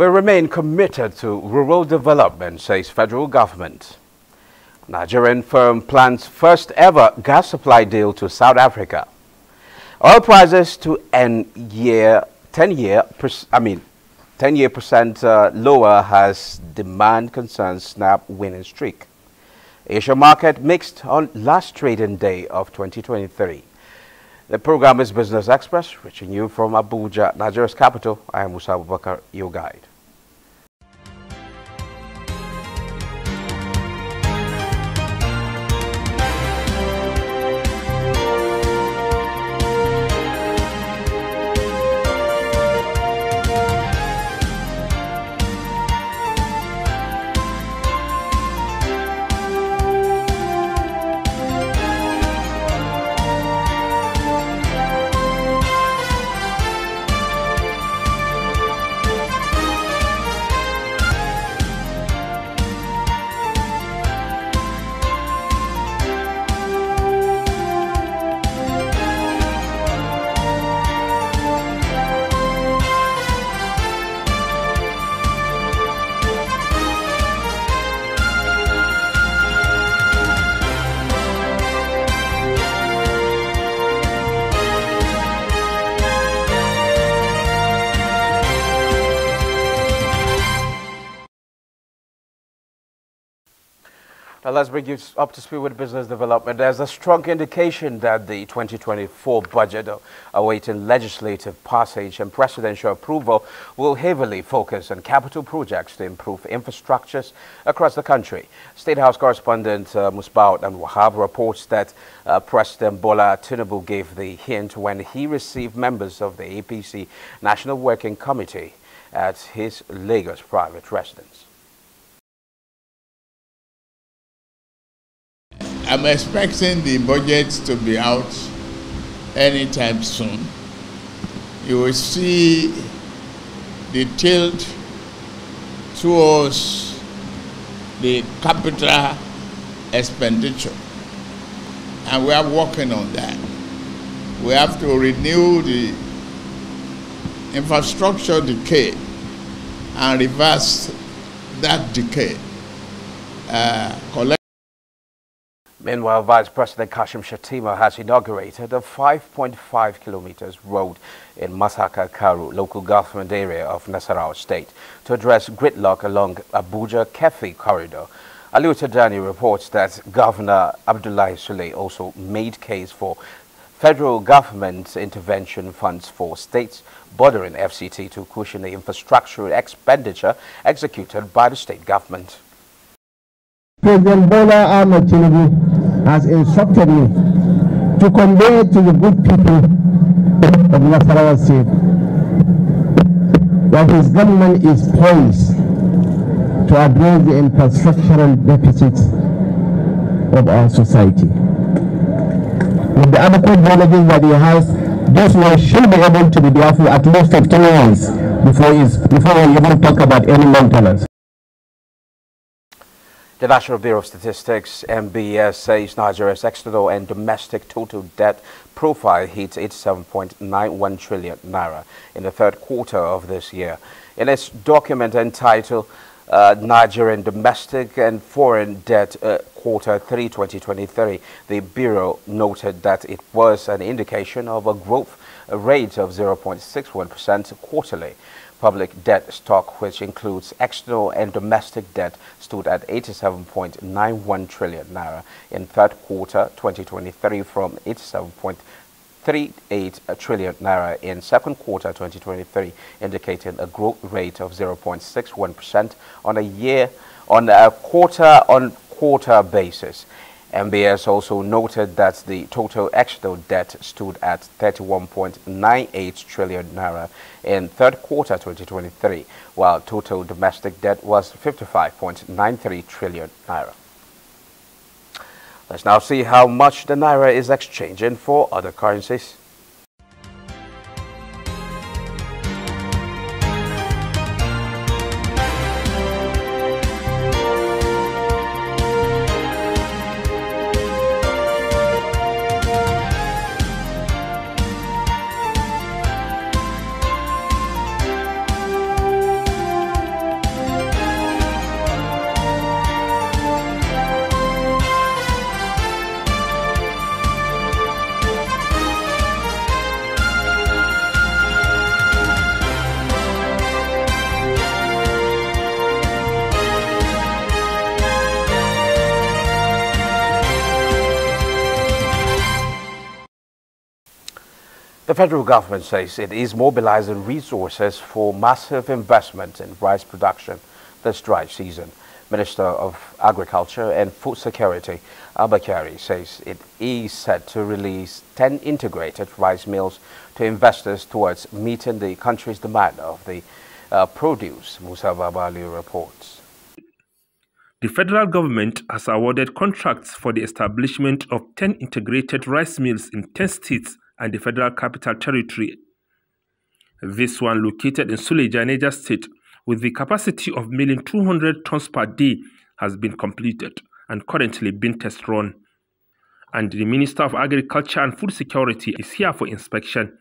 will remain committed to rural development, says federal government. Nigerian firm plans first ever gas supply deal to South Africa. Oil prices to end year 10-year percent lower as demand concerns snap winning streak. Asia market mixed on last trading day of 2023. The program is Business Express, reaching you from Abuja, Nigeria's capital. I am Musa Abubakar, your guide. Now let's bring you up to speed with business development. There's a strong indication that the 2024 budget awaiting legislative passage and presidential approval will heavily focus on capital projects to improve infrastructures across the country. State House correspondent Musbaut and Wahab reports that President Bola Tinubu gave the hint when he received members of the APC National Working Committee at his Lagos private residence. I'm expecting the budget to be out anytime soon. You will see the tilt towards the capital expenditure, and we are working on that. We have to renew the infrastructure decay and reverse that decay. Meanwhile, Vice President Kashim Shettima has inaugurated a 5.5 kilometers road in Masaka Karu local government area of Nasarawa State to address gridlock along Abuja-Kefi corridor. Aliu Tadani reports that Governor Abdullahi Sule also made case for federal government intervention funds for states bordering FCT to cushion the infrastructural expenditure executed by the state government. President Bola Ahmed Tinubu has instructed me to convey to the good people of Nasarawa State that his government is poised to address the infrastructural deficits of our society. With the adequate drainages that he has, this one should be able to be there for at least 15 years before we even talk about any maintenance. The National Bureau of Statistics, NBS, says Nigeria's external and domestic total debt profile hit 87.91 trillion naira in the third quarter of this year. In its document entitled Nigerian Domestic and Foreign Debt Quarter 3 2023, the Bureau noted that it was an indication of a growth rate of 0.61% quarterly. Public debt stock, which includes external and domestic debt, stood at 87.91 trillion naira in third quarter 2023 from 87.38 trillion naira in second quarter 2023, indicating a growth rate of 0.61% on a quarter-on-quarter basis. MBS also noted that the total external debt stood at 31.98 trillion naira in third quarter 2023, while total domestic debt was 55.93 trillion naira. Let's now see how much the naira is exchanging for other currencies. The federal government says it is mobilizing resources for massive investment in rice production this dry season. Minister of Agriculture and Food Security, Abuja, says it is set to release 10 integrated rice mills to investors towards meeting the country's demand of the produce. Musa Babali reports. The federal government has awarded contracts for the establishment of 10 integrated rice mills in 10 states and the Federal Capital Territory. This one, located in Suleja, Niger State, with the capacity of milling 200 tons per day, has been completed and currently being test run. And the Minister of Agriculture and Food Security is here for inspection.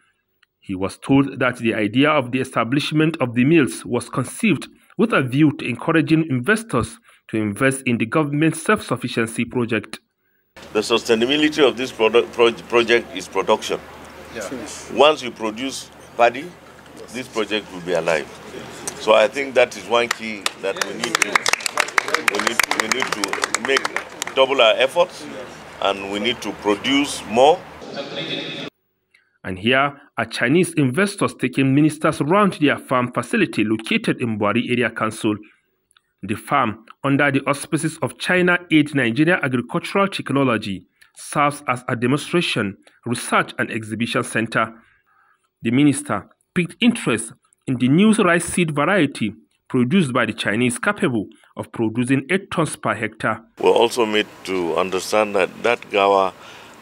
He was told that the idea of the establishment of the mills was conceived with a view to encouraging investors to invest in the government's self-sufficiency project. The sustainability of this project is production. Yeah. Once you produce paddy, this project will be alive. So I think that is one key that we need to make double our efforts, and we need to produce more. And here are Chinese investors taking ministers around their farm facility located in Buari Area Council. The farm, under the auspices of China Aid Nigerian Agricultural Technology, serves as a demonstration, research and exhibition center. The minister picked interest in the new rice seed variety produced by the Chinese, capable of producing 8 tons per hectare. We're also made to understand that Gawa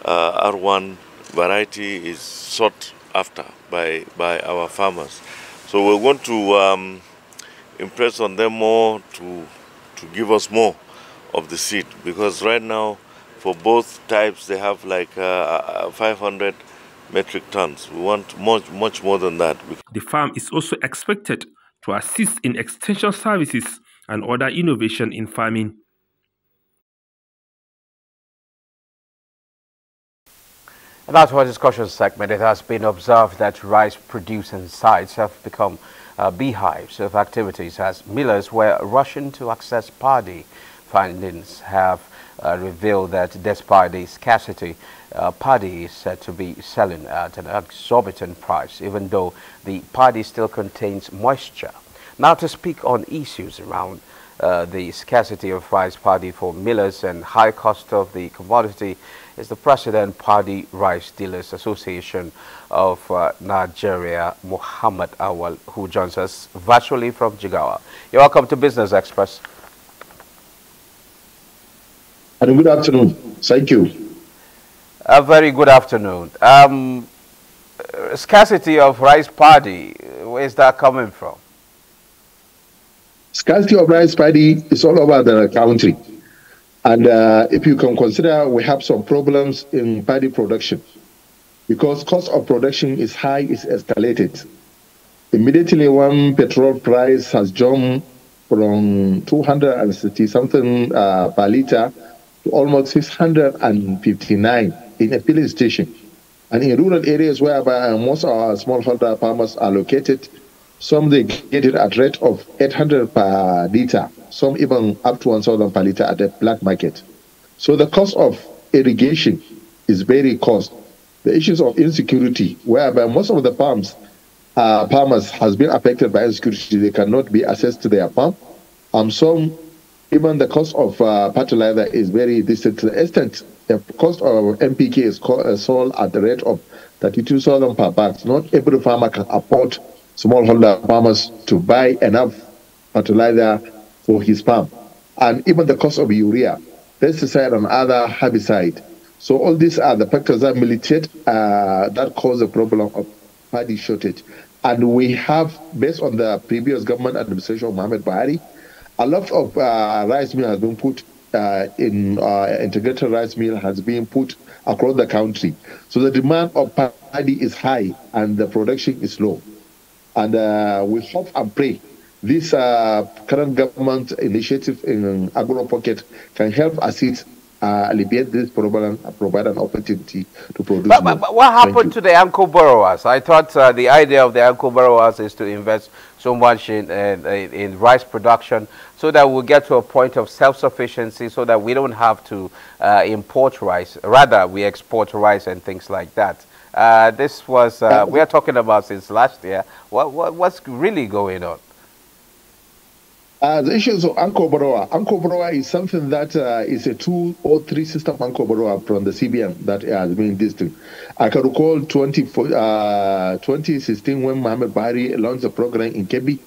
R1 variety is sought after by our farmers. So we're going to impress on them more to give us more of the seed, because right now for both types they have like 500 metric tons. We want much more than that. The farm is also expected to assist in extension services and other innovation in farming. And that's our discussion segment. It has been observed that rice producing sites have become beehives of activities as millers were rushing to access paddy. Findings have revealed that despite the scarcity, paddy is said to be selling at an exorbitant price, even though the paddy still contains moisture. Now, to speak on issues around the scarcity of rice paddy for millers and high cost of the commodity is the President Paddy Rice Dealers Association of Nigeria, Muhammad Awal, who joins us virtually from Jigawa. You're welcome to Business Express. And good afternoon. Thank you. A very good afternoon. Scarcity of rice paddy, where is that coming from? Scarcity of rice paddy is all over the country. And if you can consider, we have some problems in paddy production because cost of production is high, is escalated. Immediately, one petrol price has jumped from 260 something per liter to almost 659 in a filling station. And in rural areas where most of our smallholder farmers are located, some they get it at rate of 800 per liter, some even up to 1,000 per liter at the black market. So the cost of irrigation is very cost. The issues of insecurity, whereby most of the farmers has been affected by insecurity, they cannot be accessed to their farm. Some, even the cost of fertilizer is very distant to the extent. The cost of NPK is sold at the rate of 32,000 per bag. Not every farmer can afford smallholder farmers to buy enough fertilizer for his farm. And even the cost of urea, pesticide and other herbicide. So all these are the factors that militate that cause the problem of paddy shortage. And we have, based on the previous government administration of Muhammad Buhari, a lot of rice mill has been put in integrated rice mill has been put across the country. So the demand of paddy is high and the production is low. And we hope and pray this current government initiative in Agro Pocket can help assist alleviate this problem and provide an opportunity to produce more. But what happened to the anchor borrowers? I thought the idea of the anchor borrowers is to invest so much in rice production so that we'll get to a point of self-sufficiency so that we don't have to import rice. Rather, we export rice and things like that. This was, we are talking about since last year. What's really going on? The issues of Anko Boroa is something that is a 2 or 3 system Anko Boroa from the CBN that has been distinct. I can recall 2016 when Mohamed Bahari launched the program in Kebbi.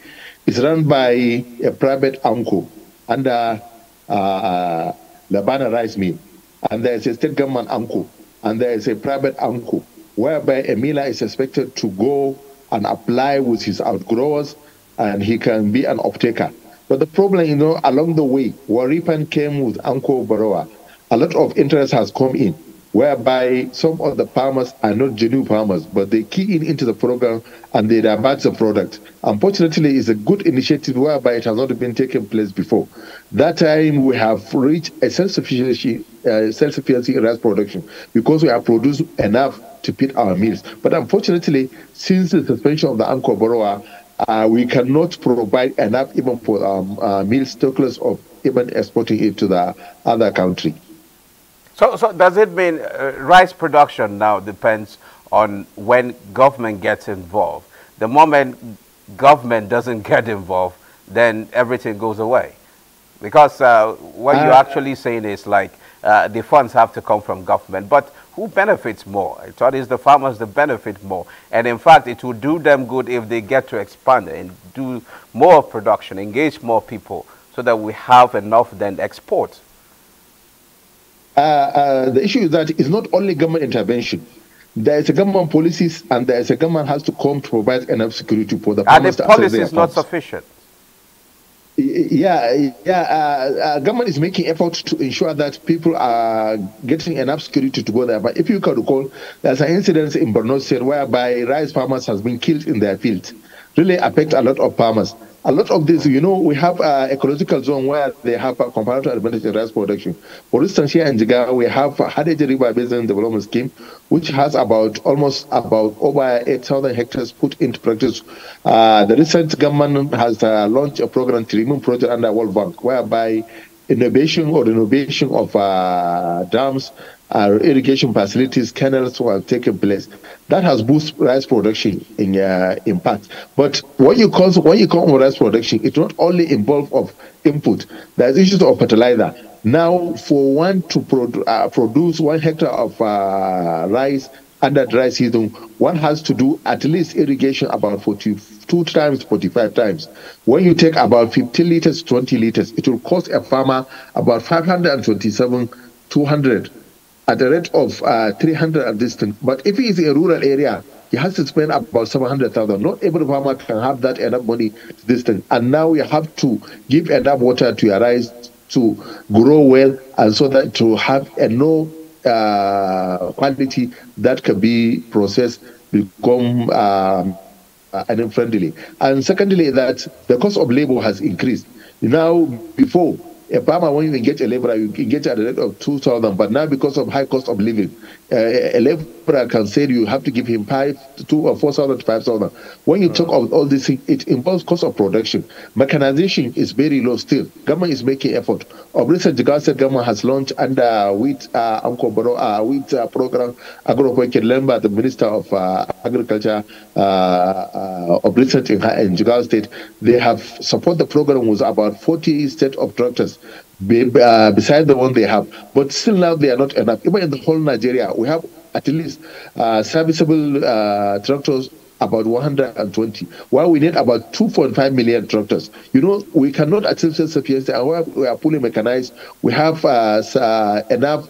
It's run by a private Anko under Labana Rice Mill. And there is a state government Anko, and there is a private Anko, whereby a miller is expected to go and apply with his outgrowers, and he can be an off-taker. But the problem, along the way, Waripan came with Anko Boroa. A lot of interest has come in, whereby some of the farmers are not genuine farmers, but they key into the program and they divert the product. Unfortunately, it's a good initiative whereby it has not been taken place before. That time, we have reached a self-sufficiency in rice production because we have produced enough to feed our meals. But unfortunately, since the suspension of the Anko Boroa, we cannot provide enough even for meal stocklers of even exporting it to the other country. So does it mean rice production now depends on when government gets involved? The moment government doesn't get involved, then everything goes away. Because what you're actually saying is like the funds have to come from government. But who benefits more? I thought it's the farmers that benefit more. And in fact, it will do them good if they get to expand and do more production, engage more people so that we have enough then export. The issue is that it's not only government intervention. There is a government policies and there is a government has to come to provide enough security for the farmers. And the policy is not sufficient. Government is making efforts to ensure that people are getting enough security to go there. But if you can recall, there's an incident in Borno State whereby rice farmers has been killed in their field. Really affect a lot of farmers. A lot of this, we have ecological zone where they have a comparative advantage in rice production. For instance, here in Jigawa, we have Hadeji River Basin Development Scheme, which has almost over 8,000 hectares put into practice. The recent government has launched a program, Tirimun Project under World Bank, whereby innovation or renovation of dams, irrigation facilities, canals have taken place. That has boosted rice production in part. But when you come with rice production, it not only involve of input. There's issues of fertilizer. Now, for one to produce 1 hectare of rice under dry season, one has to do at least irrigation about 42 times, 45 times. When you take about 15 liters, 20 liters, it will cost a farmer about 527,200 at the rate of 300 at this thing. But if he is in a rural area, he has to spend about 700,000. Not every farmer can have that enough money to this thing. And now you have to give enough water to your rice to grow well, and so that to have a no quality that can be processed become friendly. And secondly, that the cost of labor has increased. Now, before, a farmer, when you get a laborer, you can get at the rate of 2,000. But now, because of high cost of living, a laborer can say you have to give him 2,000 or 4,000 to 5,000. When you talk of all these things, it involves cost of production. Mechanization is very low still. Government is making effort. Of recent, the government has launched under wheat program, Agro-Lemba, the Minister of Agriculture of recent in Jigawa State. They have supported the program with about 40 state of tractors beside the one they have. But still now they are not enough. Even in the whole Nigeria, we have at least serviceable tractors about 120, while we need about 2.5 million tractors. We cannot achieve self-sufficiency, and we are fully mechanized. We have enough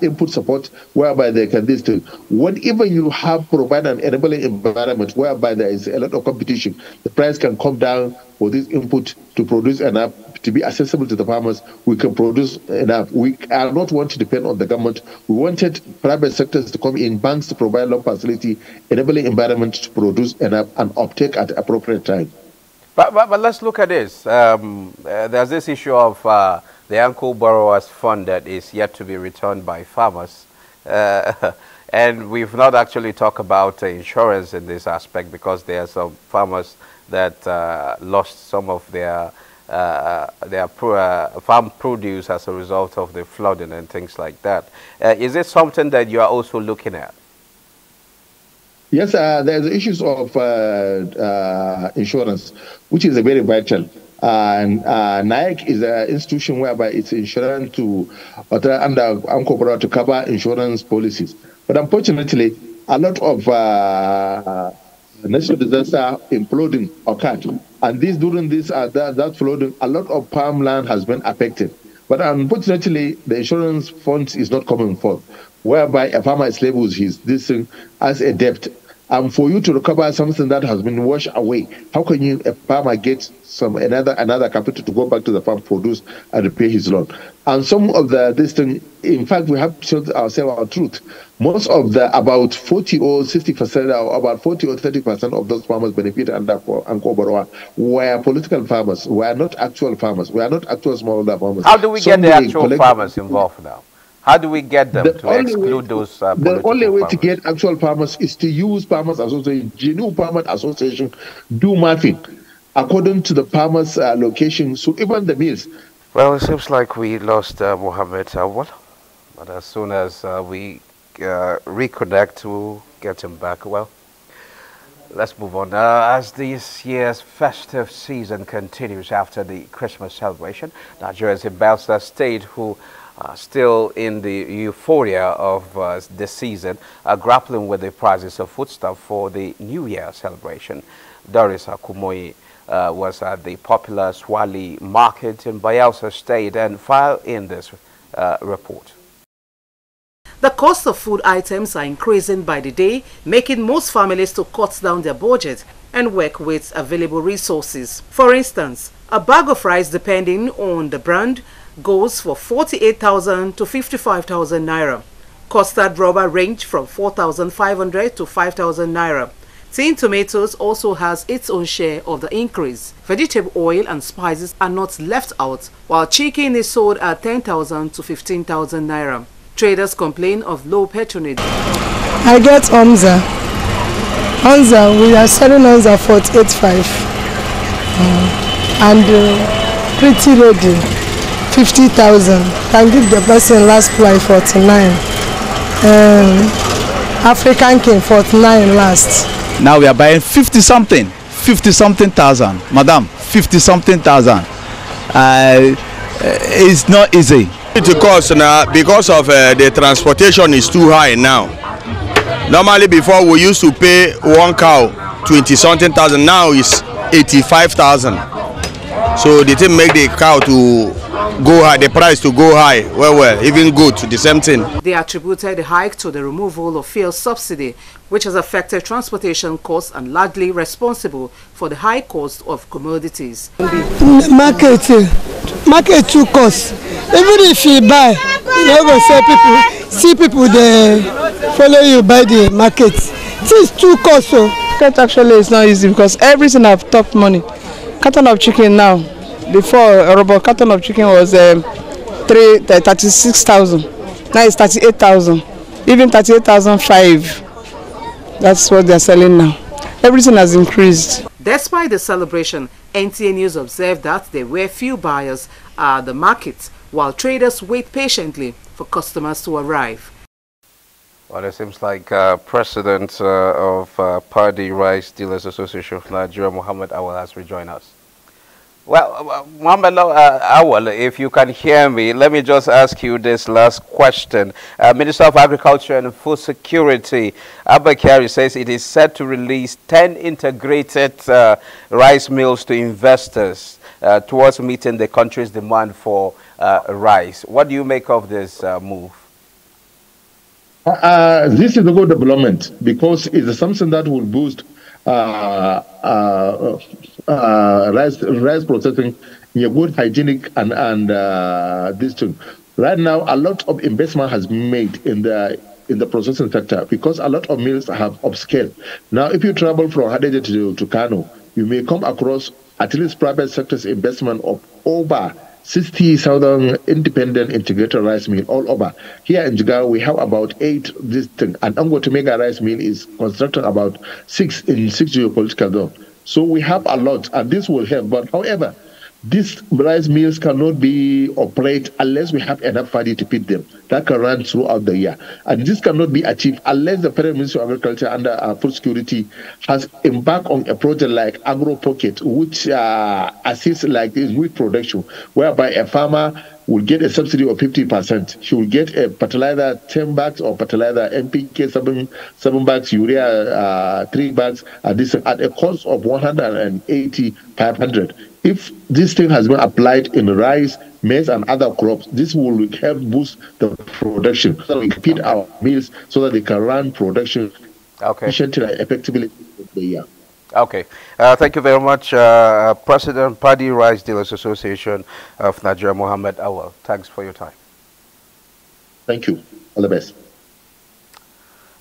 input support whereby they can this thing. Whenever you have provided an enabling environment whereby there is a lot of competition, the price can come down for this input to produce enough to be accessible to the farmers. We can produce enough. We are not want to depend on the government. We wanted private sectors to come in, banks to provide loan facility, enabling environment to produce enough and uptake at the appropriate time. But let's look at this. There's this issue of the Anko Borrowers Fund that is yet to be returned by farmers. And we've not actually talked about insurance in this aspect, because there are some farmers that lost some of their farm produce as a result of the flooding and things like that. Is it something that you are also looking at? Yes, there's issues of insurance, which is a very vital. And NIAC is an institution whereby it's insurance to under UNCOBRA to cover insurance policies. But unfortunately, a lot of natural disaster imploding occurred, and during this that flooding, a lot of farmland has been affected. But unfortunately, the insurance fund is not coming forth, whereby a farmer is labeled this thing as a debt. And for you to recover something that has been washed away, how can a farmer get another capital to go back to the farm, produce, and repay his loan? And some of this thing, in fact, we have to show ourselves our truth. Most of about 40 or 60%, or about 40 or 30% of those farmers benefited under Ankoboroa were political farmers, were not actual farmers, were not actual smallholder farmers. How do we get the actual farmers involved now? How do we get them to exclude those The only way farmers? to get actual farmers is to use farmers association, genuine farmers association, do mapping according to the farmers' location. So even the mills. Well, it seems like we lost Mohammed Awal, but as soon as we reconnect, we'll get him back. Well, let's move on. As this year's festive season continues after the Christmas celebration, Nigerians in Belsa State who still in the euphoria of the season, are grappling with the prices of foodstuff for the New Year celebration. Doris Akumoyi was at the popular Swali market in Bayelsa State and filed in this report. The cost of food items are increasing by the day, making most families to cut down their budget and work with available resources. For instance, a bag of rice, depending on the brand, goes for 48,000 to 55,000 naira. Custard rubber range from 4,500 to 5,000 naira. Tin tomatoes also has its own share of the increase. Vegetable oil and spices are not left out, while chicken is sold at 10,000 to 15,000 naira. Traders complain of low patronage. I get Onza. We are selling Onza for 8.5 and pretty ready 50,000. Can give the person last price 49. African King 49 last. Now we are buying 50 something thousand, madam, 50 something thousand. It's not easy. It costs now because of the transportation is too high now. Normally before we used to pay one cow 20 something thousand, now it's 85,000. So they didn't make the cow to go high, the price to go high. Well, even good, the same thing. They attributed the hike to the removal of fuel subsidy, which has affected transportation costs and largely responsible for the high cost of commodities. Market too cost. Even if you buy, you never see people they follow you by the market. It's too cost. So actually it's not easy because everything have top money. Carton of chicken now, before a robot carton of chicken was 36,000. Now it's 38,000, even 38,500. That's what they're selling now. Everything has increased. Despite the celebration, NTA News observed that there were few buyers at the market, while traders wait patiently for customers to arrive. Well, it seems like President of Paddy Rice Dealers Association of Nigeria, Mohammed Awal, has rejoined us. Well, Mohammed Awal, if you can hear me, let me just ask you this last question. Minister of Agriculture and Food Security, Abba Kyari, says it is set to release 10 integrated rice mills to investors towards meeting the country's demand for rice. What do you make of this move? This is a good development because it's something that will boost rice processing in a good hygienic and this thing. Right now, a lot of investment has been made in the processing sector because a lot of mills have upscaled. Now, if you travel from Hadejia to Kano, you may come across at least private sector's investment of over 60,000 independent integrated rice mill all over. Here in Jigawa, we have about 8 this thing, and Angoto Mega Rice Mill is constructing about 6 in 6 geopolitical zones. So we have a lot, and this will help. But however, These rice mills cannot be operated unless we have enough money to feed them. That can run throughout the year. And this cannot be achieved unless the Federal Ministry of Agriculture under Food Security has embarked on a project like Agro Pocket, which assists like this wheat production, whereby a farmer will get a subsidy of 50%. She will get a fertilizer 10 bags or fertilizer NPK 7 bags, urea 3 bags at a cost of 180,500. If this thing has been applied in rice, maize, and other crops, this will help boost the production so that we feed our mills so that they can run production efficiently and effectively for the year. Okay. Thank you very much, President, Paddy Rice Dealers Association of Nigeria, Mohammed Awal. Thanks for your time. Thank you. All the best.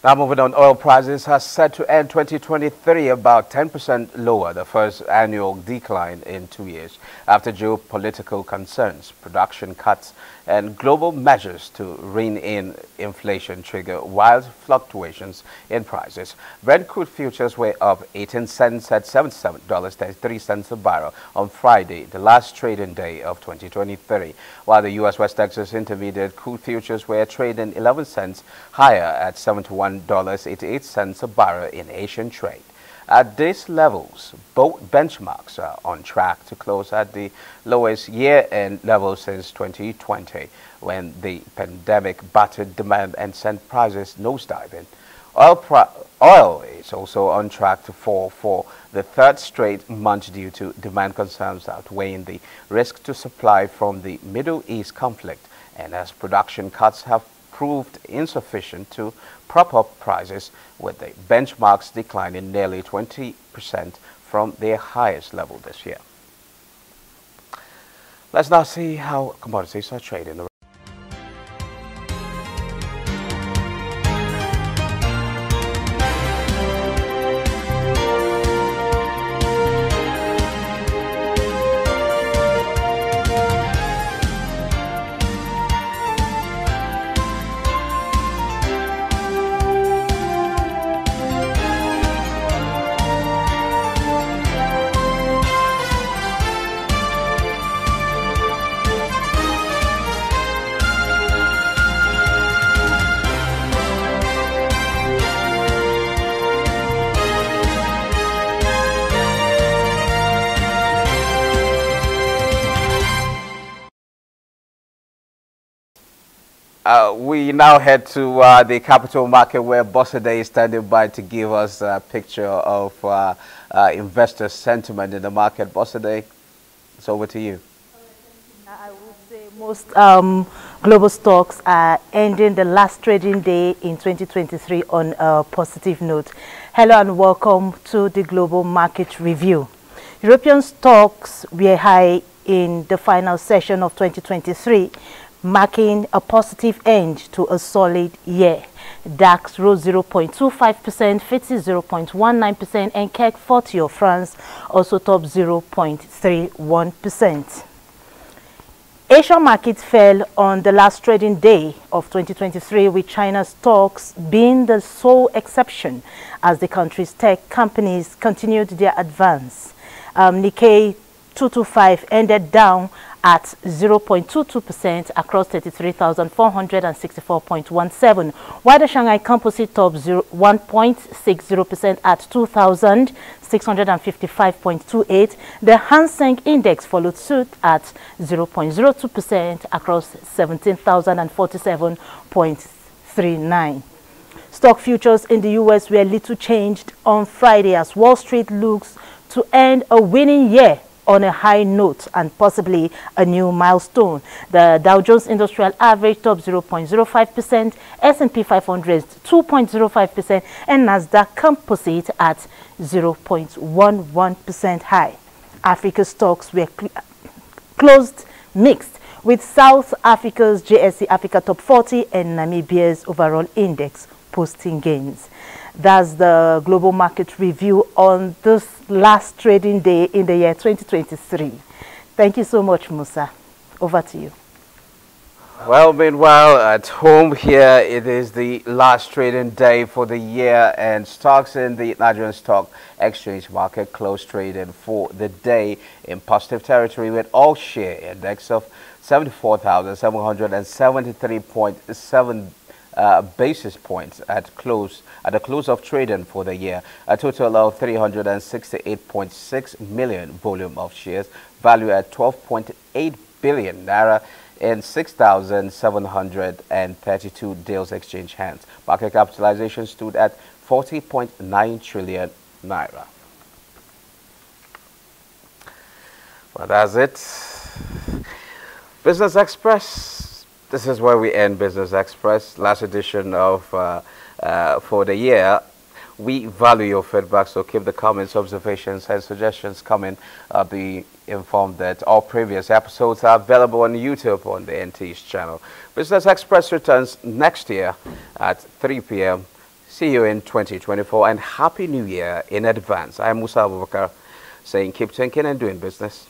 Now moving on, oil prices are set to end 2023 about 10% lower, the first annual decline in 2 years, after geopolitical concerns, production cuts, and global measures to rein in inflation trigger wild fluctuations in prices. Brent crude futures were up 18 cents at $77.33 a barrel on Friday, the last trading day of 2023, while the U.S. West Texas Intermediate crude futures were trading 11 cents higher at $71.88 a barrel in Asian trade. At these levels, both benchmarks are on track to close at the lowest year-end level since 2020, when the pandemic battered demand and sent prices nosediving. Oil is also on track to fall for the third straight month due to demand concerns outweighing the risk to supply from the Middle East conflict, and as production cuts have proved insufficient to prop up prices, with the benchmarks declining nearly 20% from their highest level this year. Let's now see how commodities are trading. We now head to the capital market, where Bossade is standing by to give us a picture of investor sentiment in the market. Bossade, it's over to you. I would say most global stocks are ending the last trading day in 2023 on a positive note. Hello and welcome to the Global Market Review. European stocks were high in the final session of 2023, marking a positive end to a solid year. DAX rose 0.25%, FTSE 0.19%, and CAC 40 of France also topped 0.31%. Asian markets fell on the last trading day of 2023, with China's stocks being the sole exception as the country's tech companies continued their advance. Nikkei 225 ended down at 0.22% across 33,464.17, while the Shanghai Composite topped 1.60% at 2,655.28. The Hang Seng Index followed suit at 0.02% across 17,047.39. Stock futures in the U.S. were little changed on Friday as Wall Street looks to end a winning year on a high note and possibly a new milestone. The Dow Jones Industrial Average topped 0.05%, S&P 500 2.05%, and Nasdaq Composite at 0.11% high. Africa's stocks were closed mixed, with South Africa's JSE Africa Top 40 and Namibia's overall index posting gains. That's the Global Market Review on this last trading day in the year 2023. Thank you so much, Musa. Over to you. Well, meanwhile, at home here, it is the last trading day for the year, and stocks in the Nigerian Stock Exchange market closed trading for the day in positive territory, with all share index of 74,773.7 basis points at the close of trading for the year. A total of 368.6 million volume of shares, value at 12.8 billion naira in 6,732 deals exchanged hands. Market capitalization stood at 40.9 trillion naira. Well, that's it. Business Express. This is where we end Business Express. Last edition of for the year. We value your feedback, so keep the comments, observations, and suggestions coming. Be informed that all previous episodes are available on YouTube on the NTA's channel. Business Express returns next year at 3 p.m. See you in 2024, and Happy New Year in advance. I am Musa Abubakar saying keep thinking and doing business.